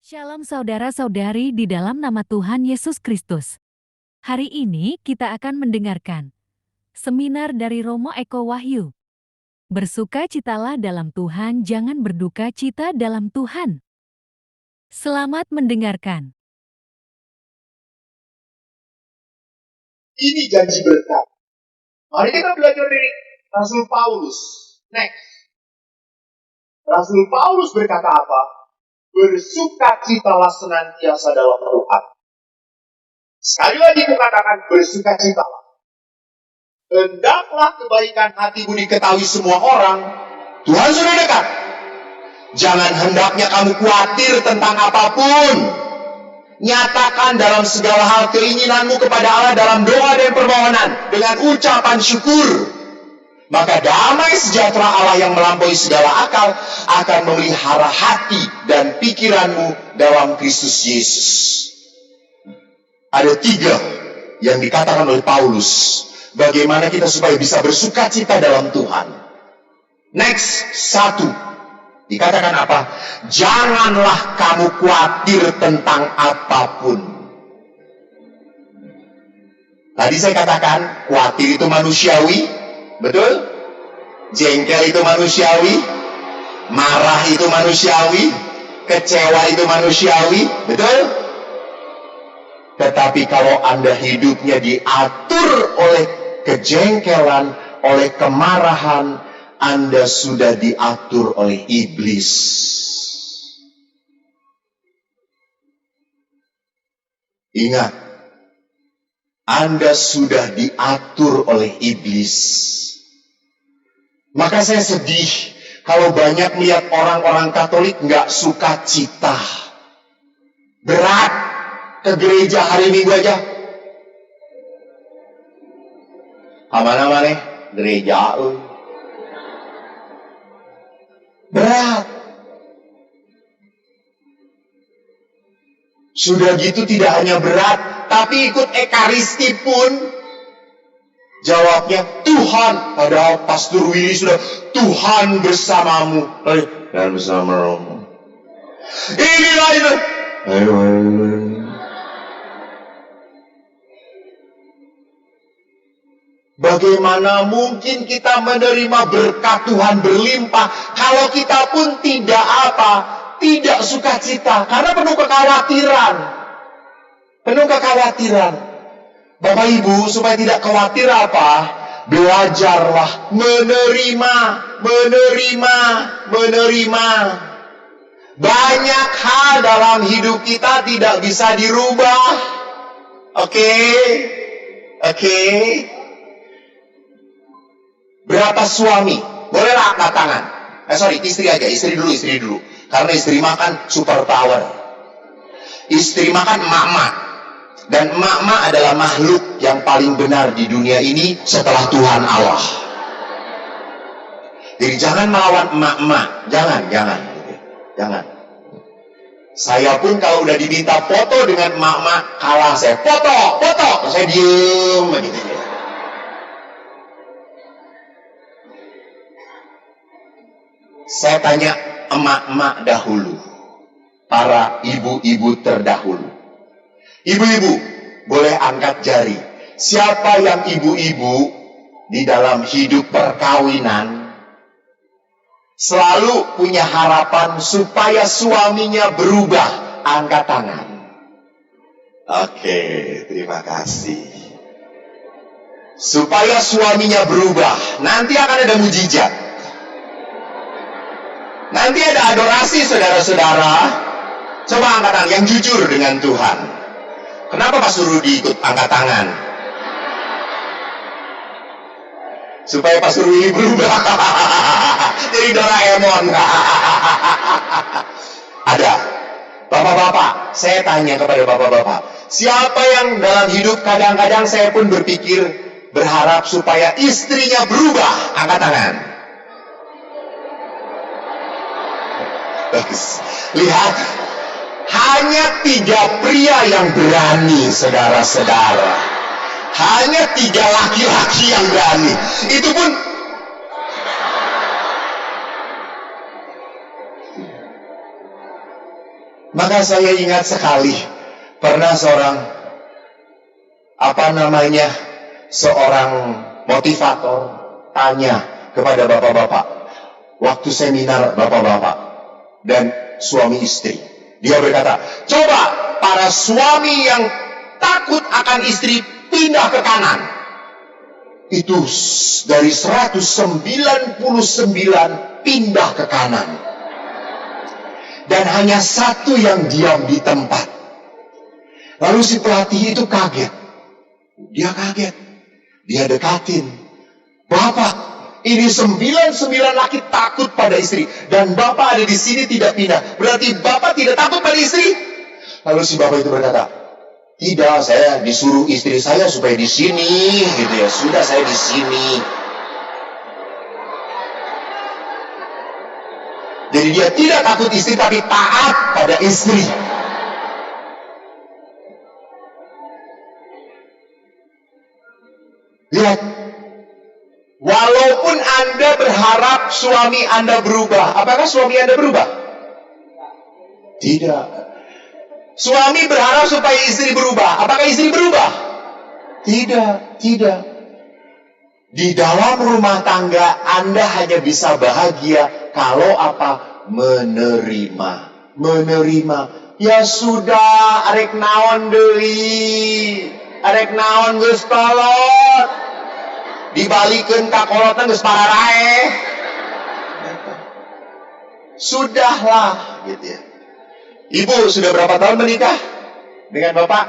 Shalom saudara-saudari di dalam nama Tuhan Yesus Kristus. Hari ini kita akan mendengarkan seminar dari Romo Eko Wahyu. Bersukacitalah dalam Tuhan, jangan berduka cita dalam Tuhan. Selamat mendengarkan. Ini janji berkat. Mari kita belajar dari Rasul Paulus. Next. Rasul Paulus berkata apa? Bersukacitalah senantiasa dalam Tuhan. Sekali lagi kukatakan bersukacitalah. Hendaklah kebaikan hatimu diketahui semua orang. Tuhan sudah dekat. Jangan hendaknya kamu khawatir tentang apapun. Nyatakan dalam segala hal keinginanmu kepada Allah dalam doa dan permohonan dengan ucapan syukur. Maka damai sejahtera Allah yang melampaui segala akal akan memelihara hati dan pikiranmu dalam Kristus Yesus. Ada 3 yang dikatakan oleh Paulus. Bagaimana kita supaya bisa bersukacita dalam Tuhan. Next, 1. Dikatakan apa? Janganlah kamu khawatir tentang apapun. Tadi saya katakan, khawatir itu manusiawi. Betul? Jengkel itu manusiawi. Marah itu manusiawi. Kecewa itu manusiawi. Betul? Tetapi kalau Anda hidupnya diatur oleh kejengkelan, oleh kemarahan, Anda sudah diatur oleh iblis. Ingat, Anda sudah diatur oleh iblis. Maka saya sedih kalau banyak melihat orang-orang Katolik nggak suka cita. Berat ke gereja hari Minggu aja. Aman-aman nih, gereja. Berat. Sudah gitu tidak hanya berat, tapi ikut ekaristi pun jawabnya Tuhan. Padahal Pastor Willy sudah Tuhan bersamamu dan bersama Romo. Inilah itu. Bagaimana mungkin kita menerima berkat Tuhan berlimpah kalau kita pun tidak apa? Tidak sukacita, karena penuh kekhawatiran. Penuh kekhawatiran. Bapak Ibu, supaya tidak khawatir apa? Belajarlah menerima. Banyak hal dalam hidup kita tidak bisa dirubah. Oke. Berapa suami? Bolehlah angkat tangan. Istri aja, istri dulu. Karena istri makan super power. Istri makan emak-emak. Dan emak-emak adalah makhluk yang paling benar di dunia ini setelah Tuhan Allah. Jadi jangan melawan emak-emak. Jangan. Saya pun kalau udah diminta foto dengan emak-emak, kalah saya. Foto. Saya diem begitu. Saya tanya emak-emak dahulu, para ibu-ibu terdahulu. Ibu-ibu, boleh angkat jari. Siapa yang ibu-ibu di dalam hidup perkawinan selalu punya harapan supaya suaminya berubah? Angkat tangan. Oke, terima kasih. Supaya suaminya berubah, nanti akan ada mujizat. Nanti ada adorasi, saudara-saudara. Coba angkat tangan yang jujur dengan Tuhan. Kenapa Pak Surudi ikut angkat tangan? Supaya Pak Surudi berubah. Jadi Doraemon. Ada. Bapak-bapak, saya tanya kepada bapak-bapak. Siapa yang dalam hidup kadang-kadang saya pun berpikir, berharap supaya istrinya berubah? Angkat tangan. Lihat, hanya 3 pria yang berani, saudara-saudara. Hanya 3 laki-laki yang berani. Itu pun Maka saya ingat sekali, pernah seorang motivator tanya kepada bapak-bapak, waktu seminar bapak-bapak dan suami istri. Dia berkata, coba para suami yang takut akan istri pindah ke kanan. Itu dari 199 pindah ke kanan. Dan hanya satu yang diam di tempat. Lalu si pelatih itu kaget. Dia kaget. Dia dekatin. Bapak, ini 99 laki takut pada istri. Dan Bapak ada di sini tidak pindah. Berarti Bapak tidak takut pada istri? Lalu si Bapak itu berkata, tidak, saya disuruh istri saya supaya di sini, gitu ya. Sudah, saya di sini. Jadi dia tidak takut istri, tapi taat pada istri. Lihat, walaupun Anda berharap suami Anda berubah, apakah suami Anda berubah? Tidak. Suami berharap supaya istri berubah. Apakah istri berubah? Tidak, tidak. Di dalam rumah tangga Anda hanya bisa bahagia kalau apa? Menerima. Menerima. Ya sudah, arek naon deui. Arek naon geus kolot. Dibalikeun ka kolotna geus pararae. Sudahlah, gitu ya. Ibu sudah berapa tahun menikah dengan Bapak?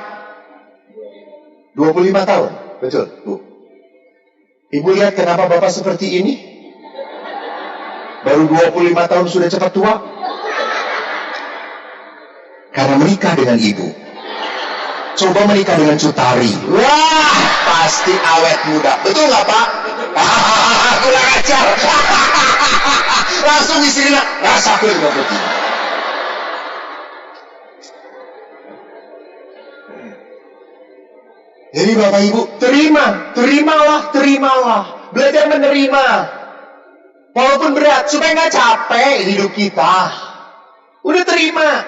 25 tahun. Betul, Bu. Ibu lihat kenapa Bapak seperti ini? Baru 25 tahun sudah cepat tua? Karena menikah dengan Ibu. Coba menikah dengan Cutari. Wah, pasti awet muda. Betul nggak, Pak? Kurang ajar. Langsung istrinya rasa kulit putih. Jadi Bapak Ibu, terimalah. Belajar menerima. Walaupun berat, supaya nggak capek hidup kita. Udah terima.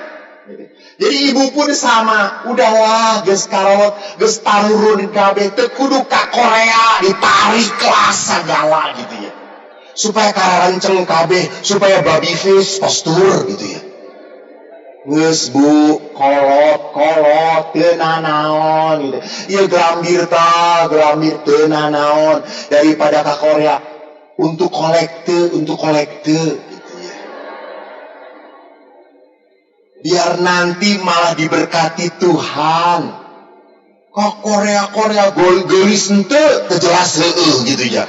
Jadi ibu pun sama. Udahlah, geus karot, geus tarurun kabeh teu kudu ka Korea ditarik kelas segala gitu ya. Supaya kararenceng kabeh, supaya baby face postur gitu ya. Geus Bu, kolot teu nanaon gitu. Ieu glambir teu nanaon daripada ka Korea untuk kolekte gitu ya. Biar nanti malah diberkati Tuhan. Kok Korea geulis henteu teu jelas heueuh gitu ya.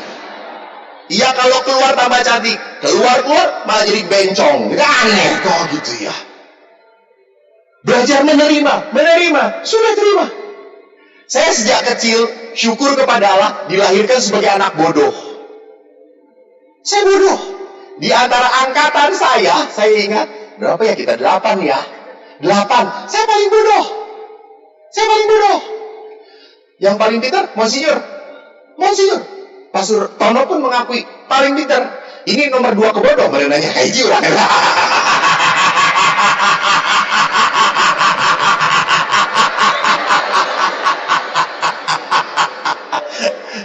Iya kalau keluar tambah cantik, keluar malah jadi bencong. Aneh kok gitu ya. Belajar menerima, sudah terima. Saya sejak kecil syukur kepada Allah dilahirkan sebagai anak bodoh. Saya bodoh. Di antara angkatan saya ingat, berapa ya kita? 8 ya. 8. Saya paling bodoh. Yang paling pintar, Monsinyur. Pastor Tono pun mengakui paling pintar. Ini nomor 2 kebodoh, merenanya kayak gitu.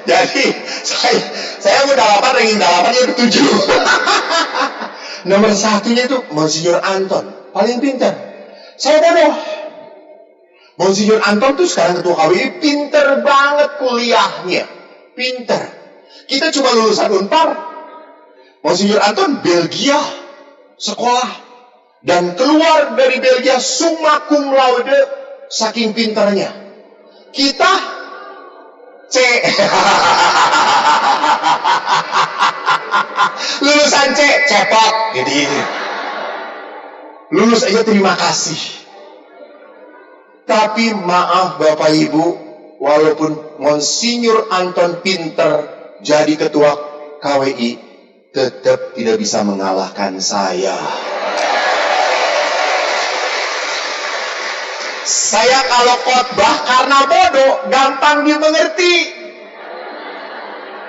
Jadi saya udah 8, ranking 8-nya udah 7. Nomor 1-nya itu Monsinyur Anton, paling pintar. Saya bodoh. Monsinyur Anton tuh sekarang ketua KWI, pintar banget kuliahnya. Pintar. Kita cuma lulusan Unpar. Monsinyur Anton Belgia sekolah dan keluar dari Belgia summa cum laude saking pintarnya. Kita C. Lulusan C, cepot gitu. Lulus aja terima kasih. Tapi maaf Bapak Ibu, walaupun Monsinyur Anton pinter jadi ketua KWI, tetap tidak bisa mengalahkan saya. Saya kalau khotbah karena bodoh, gampang dimengerti.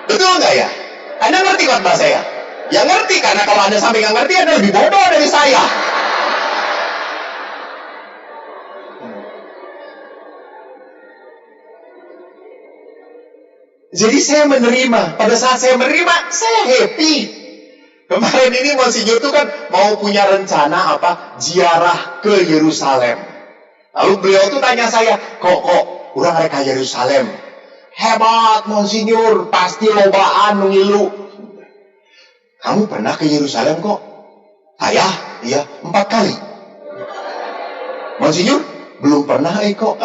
Betul nggak ya? Anda ngerti khotbah saya? Ya ngerti, karena kalau Anda sampai nggak ngerti, Anda lebih bodoh dari saya. Jadi saya menerima. Pada saat saya menerima, saya happy. Kemarin ini Monsinyur tuh kan mau punya rencana ziarah ke Yerusalem. Lalu beliau tuh tanya saya, kok urang rek ka Yerusalem. Hebat Monsinyur, pasti lobaan ngilu. Kamu pernah ke Yerusalem kok? Ayah, iya 4 kali. Monsinyur, belum pernah kok.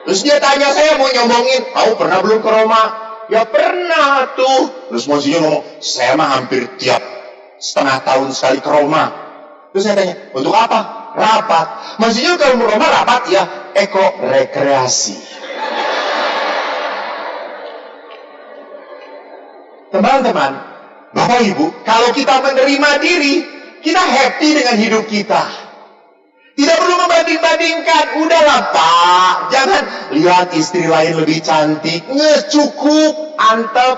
Terus dia tanya saya mau nyombongin, kamu pernah belum ke Roma? Ya pernah tuh. Terus Monsinyur ngomong, saya mah hampir tiap setengah tahun sekali ke Roma. Terus saya tanya, untuk apa? Rapat. Monsinyur kalau mau Roma rapat ya, rekreasi. Teman-teman, Bapak Ibu, kalau kita menerima diri, kita happy dengan hidup kita. Tidak perlu membanding-bandingkan. Udahlah Pak, jangan lihat istri lain lebih cantik. Cukup, antep.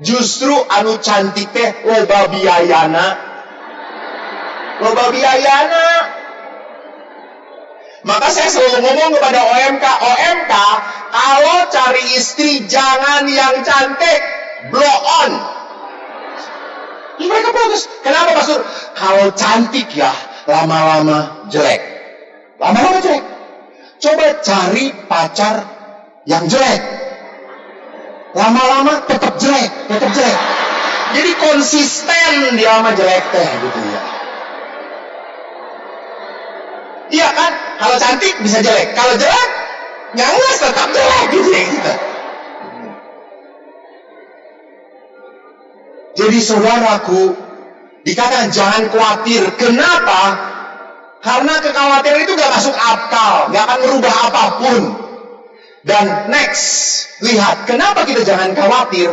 Justru anu cantik teh loba biayana. Loba biayana. Maka saya selalu ngomong kepada OMK, kalau cari istri jangan yang cantik, blow on. Terus mereka protes. Kenapa Pastor? Kalau cantik ya, lama-lama jelek. Lama-lama jelek. Coba cari pacar yang jelek. Lama-lama tetap jelek. Jadi konsisten dia sama jelek teh gitu ya. Iya kan? Kalau cantik bisa jelek. Kalau jelek, nyanglas tetap jelek gitu ya. Jadi saudaraku, dikatakan jangan khawatir. Kenapa? Karena kekhawatiran itu gak masuk akal, gak akan merubah apapun. Dan next, lihat kenapa kita jangan khawatir.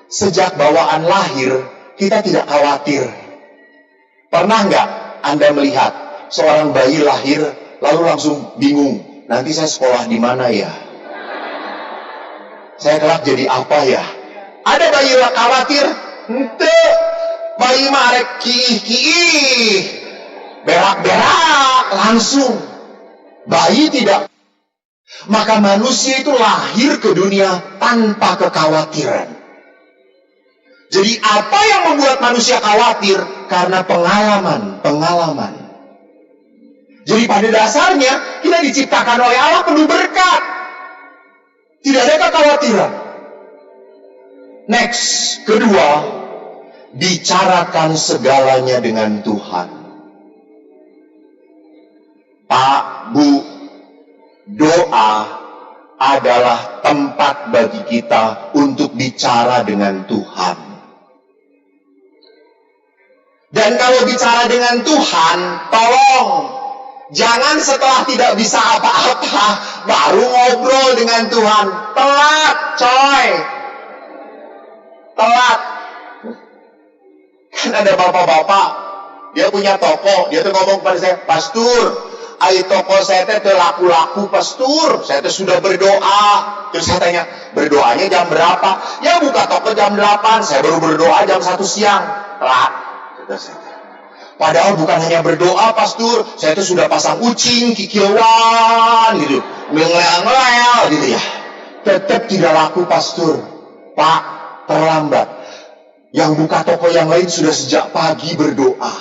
Sejak bawaan lahir, kita tidak khawatir. Pernah gak Anda melihat seorang bayi lahir lalu langsung bingung, nanti saya sekolah di mana ya? Saya kelak jadi apa ya? Ada bayi khawatir? Ente, bayi mah arek kiih, berak-berak langsung. Bayi tidak. Maka manusia itu lahir ke dunia tanpa kekhawatiran. Jadi apa yang membuat manusia khawatir? Karena pengalaman. Jadi pada dasarnya kita diciptakan oleh Allah penuh berkat. Tidak ada kekhawatiran. Next, kedua, bicarakan segalanya dengan Tuhan. Pak, Bu, doa adalah tempat bagi kita untuk bicara dengan Tuhan. Dan kalau bicara dengan Tuhan, tolong jangan setelah tidak bisa apa-apa baru ngobrol dengan Tuhan. Telat, coy. Telat. Kan ada bapak-bapak, dia punya toko, dia tuh ngomong kepada saya, Pastur, ai toko saya teh laku-laku Pastur, saya teh sudah berdoa. Terus saya tanya, berdoanya jam berapa? Ya buka toko jam 8, saya baru berdoa jam 1 siang. Telat. Padahal bukan hanya berdoa Pastur, saya tuh sudah pasang ucing, kikilwan gitu, ngelel-ngelel gitu ya. Tetap tidak laku Pastur. Pak, terlambat. Yang buka toko yang lain sudah sejak pagi berdoa.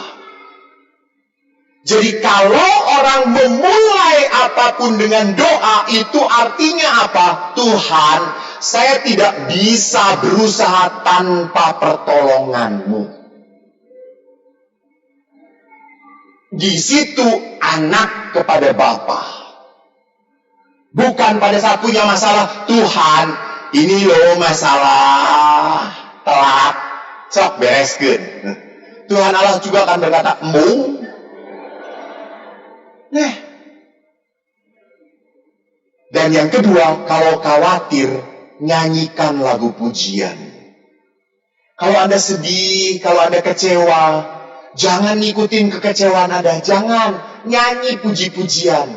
Jadi kalau orang memulai apapun dengan doa, itu artinya apa? Tuhan, saya tidak bisa berusaha tanpa pertolonganmu. Di situ anak kepada Bapa. Bukan pada saat punya masalah, Tuhan, ini loh masalah, telat, sok bereskeun. Tuhan Allah juga akan berkata, embung. Dan yang kedua, kalau khawatir, nyanyikan lagu pujian. Kalau Anda sedih, kalau Anda kecewa, jangan ngikutin kekecewaan Anda. Jangan nyanyi puji-pujian.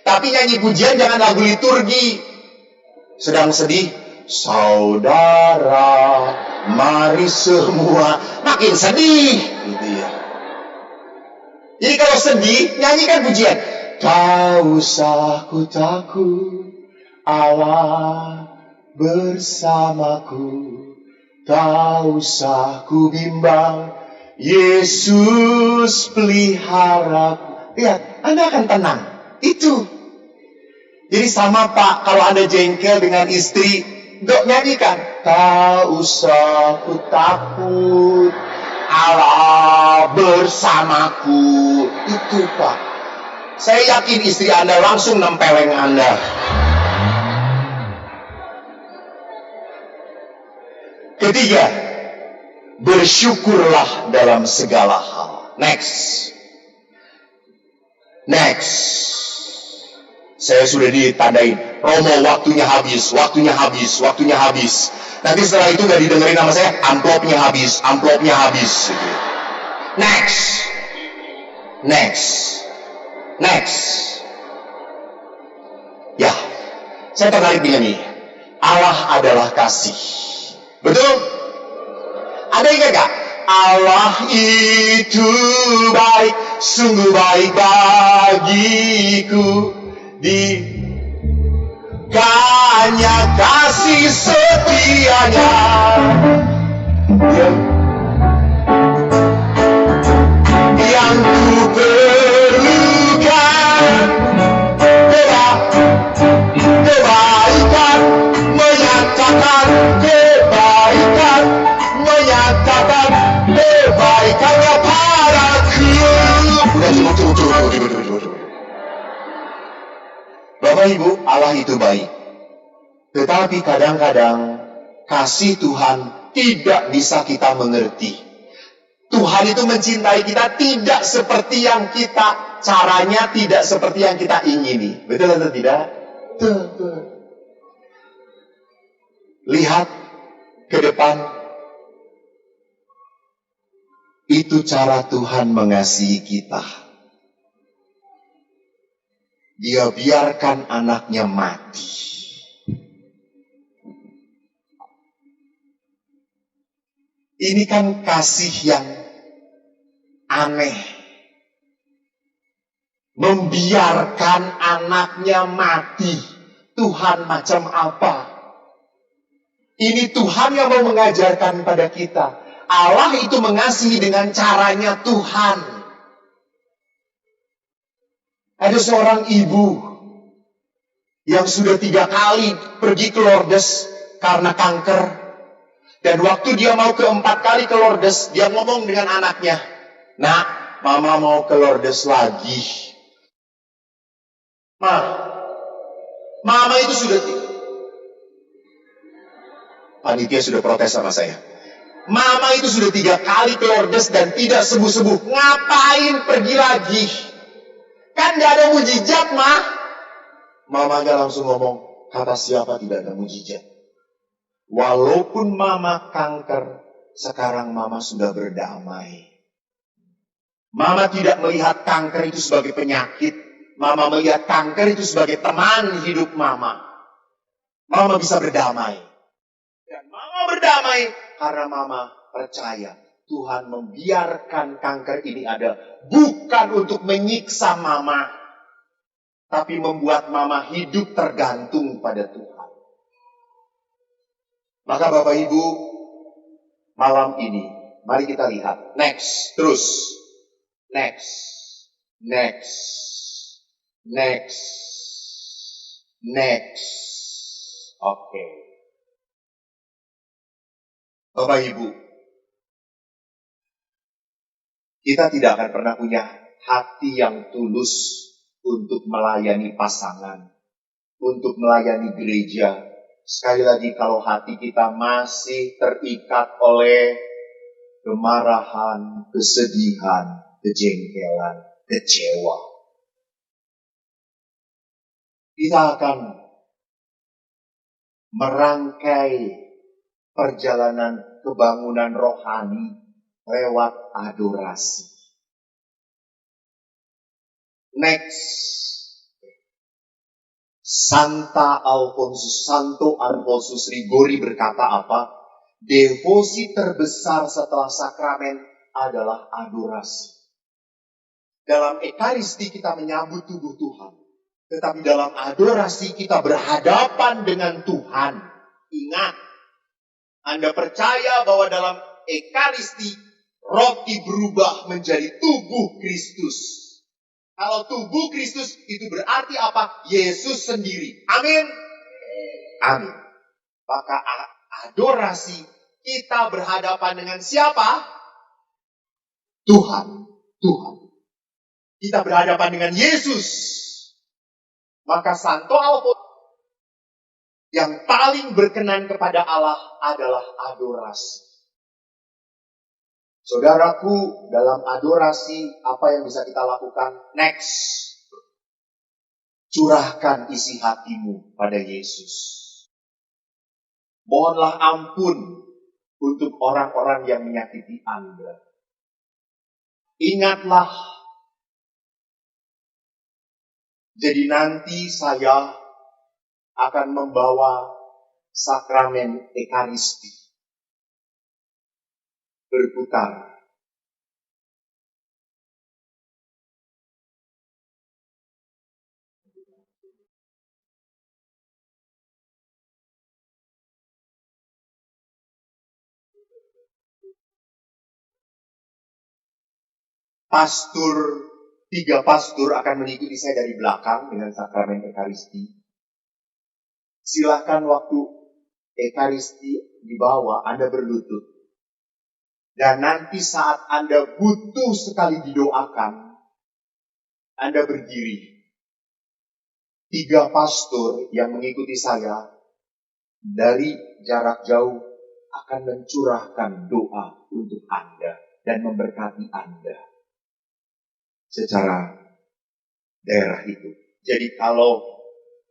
Tapi nyanyi pujian jangan lagu liturgi. Sedang sedih, saudara, mari semua. Makin sedih gitu ya. Jadi kalau sedih, nyanyikan pujian. Tak usah ku takut, Allah bersamaku. Tak usah ku bimbang, Yesus peliharaku. Lihat, Anda akan tenang. Itu. Jadi sama Pak, kalau Anda jengkel dengan istri, Dok nyanyikan. Tak usah ku takut, Allah bersamaku. Itu Pak. Saya yakin istri Anda langsung nempeleng Anda. Ketiga, bersyukurlah dalam segala hal. Next. Saya sudah ditandain, Romo waktunya habis. Nanti setelah itu gak didengerin sama saya, amplopnya habis. Next. Ya, saya tertarik dengan ini. Allah adalah kasih. Betul? Ada ingat gak? Allah itu baik, sungguh baik bagiku. Dikanya kasih setianya. Yang ku perlukan, kebaikan menyatakan kebaikannya padaku. Udah cukup. Bapak Ibu, Allah itu baik. Tetapi kadang-kadang kasih Tuhan tidak bisa kita mengerti. Tuhan itu mencintai kita tidak seperti yang kita, caranya tidak seperti yang kita ingini. Betul atau tidak? Betul. Lihat ke depan. Itu cara Tuhan mengasihi kita. Dia biarkan anaknya mati. Ini kan kasih yang aneh. Membiarkan anaknya mati. Tuhan macam apa? Ini Tuhan yang mau mengajarkan pada kita. Allah itu mengasihi dengan caranya Tuhan. Ada seorang ibu yang sudah 3 kali pergi ke Lourdes karena kanker. Dan waktu dia mau ke-4 kali ke Lourdes, dia ngomong dengan anaknya, "Nak, Mama mau ke Lourdes lagi." Mama itu sudah... Panitia sudah protes sama saya. Mama itu sudah 3 kali ke Lourdes dan tidak sembuh-sembuh. Ngapain pergi lagi? Kan gak ada mujizat, Ma. Mama gak langsung ngomong, kata siapa tidak ada mujizat. Walaupun Mama kanker, sekarang Mama sudah berdamai. Mama tidak melihat kanker itu sebagai penyakit. Mama melihat kanker itu sebagai teman hidup Mama. Mama bisa berdamai. Dan Mama berdamai karena Mama percaya Tuhan membiarkan kanker ini ada bukan untuk menyiksa Mama, tapi membuat Mama hidup tergantung pada Tuhan. Maka Bapak Ibu, malam ini mari kita lihat. Next. Oke. Bapak Ibu, kita tidak akan pernah punya hati yang tulus untuk melayani pasangan, untuk melayani gereja. Sekali lagi, kalau hati kita masih terikat oleh kemarahan, kesedihan, kejengkelan, kecewa, kita akan merangkai perjalanan kebangunan rohani lewat adorasi. Next. Santo Alfonsus Rigori berkata apa? Devosi terbesar setelah sakramen adalah adorasi. Dalam ekaristi kita menyambut tubuh Tuhan. Tetapi dalam adorasi kita berhadapan dengan Tuhan. Ingat, Anda percaya bahwa dalam ekaristi roti berubah menjadi tubuh Kristus. Kalau tubuh Kristus itu berarti apa? Yesus sendiri. Amin. Amin. Maka adorasi kita berhadapan dengan siapa? Tuhan. Tuhan. Kita berhadapan dengan Yesus. Maka Santo Alfonso yang paling berkenan kepada Allah adalah adorasi. Saudaraku, dalam adorasi apa yang bisa kita lakukan? Next. Curahkan isi hatimu pada Yesus. Mohonlah ampun untuk orang-orang yang menyakiti Anda. Ingatlah, jadi nanti saya akan membawa sakramen ekaristi berputar. Tiga pastor akan mengikuti saya dari belakang dengan sakramen ekaristi. Silakan waktu ekaristi dibawa, Anda berlutut. Dan nanti saat Anda butuh sekali didoakan, Anda berdiri. Tiga pastor yang mengikuti saya dari jarak jauh akan mencurahkan doa untuk Anda dan memberkati Anda secara daerah itu. Jadi kalau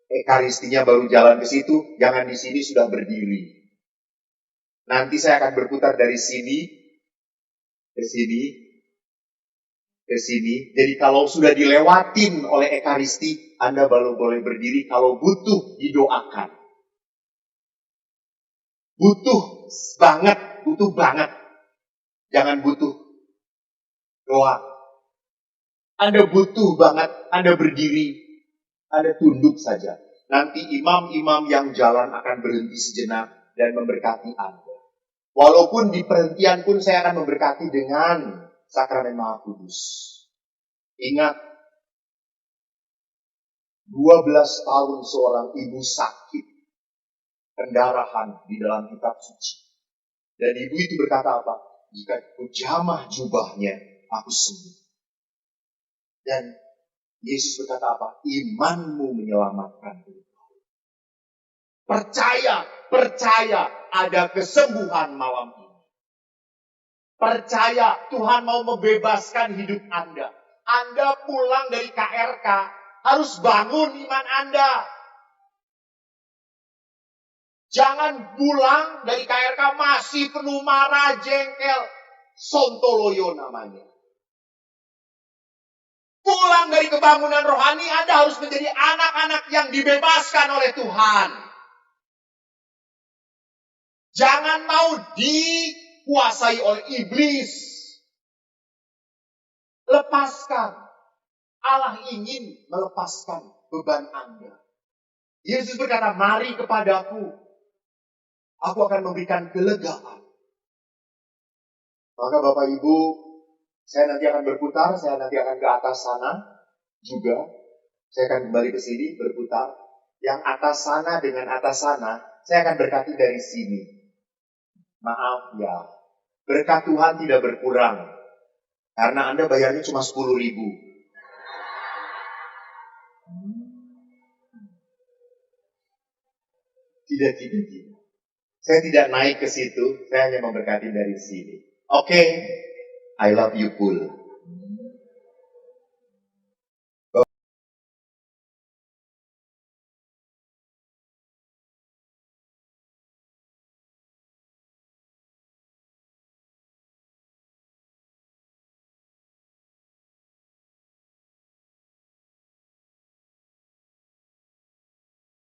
ekaristinya baru jalan ke situ, jangan di sini sudah berdiri. Nanti saya akan berputar dari sini ke sini, ke sini. Jadi kalau sudah dilewatin oleh ekaristi, Anda baru boleh berdiri kalau butuh didoakan. Butuh banget. Jangan butuh doa. Anda butuh banget, Anda berdiri, Anda tunduk saja. Nanti imam-imam yang jalan akan berhenti sejenak dan memberkati Anda. Walaupun di perhentian pun saya akan memberkati dengan sakramen Maha Kudus. Ingat, 12 tahun seorang ibu sakit pendarahan di dalam kitab suci. Dan ibu itu berkata apa? Jika ku jamah jubahnya, aku sembuh. Dan Yesus berkata apa? Imanmu menyelamatkan engkau. Percaya ada kesembuhan malam ini. Percaya Tuhan mau membebaskan hidup Anda. Anda pulang dari KRK harus bangun iman Anda. Jangan pulang dari KRK masih penuh marah, jengkel. Sontoloyo namanya. Pulang dari kebangunan rohani, Anda harus menjadi anak-anak yang dibebaskan oleh Tuhan. Jangan mau dikuasai oleh iblis. Lepaskan. Allah ingin melepaskan beban Anda. Yesus berkata, mari kepadaku. Aku akan memberikan kelegaan. Maka Bapak Ibu, saya nanti akan berputar, saya nanti akan ke atas sana juga. Saya akan kembali ke sini berputar. Yang atas sana dengan atas sana, saya akan berkati dari sini. Maaf ya, berkat Tuhan tidak berkurang. Karena Anda bayarnya cuma 10.000. Tidak. Saya tidak naik ke situ, saya hanya memberkati dari sini. Oke, I love you full.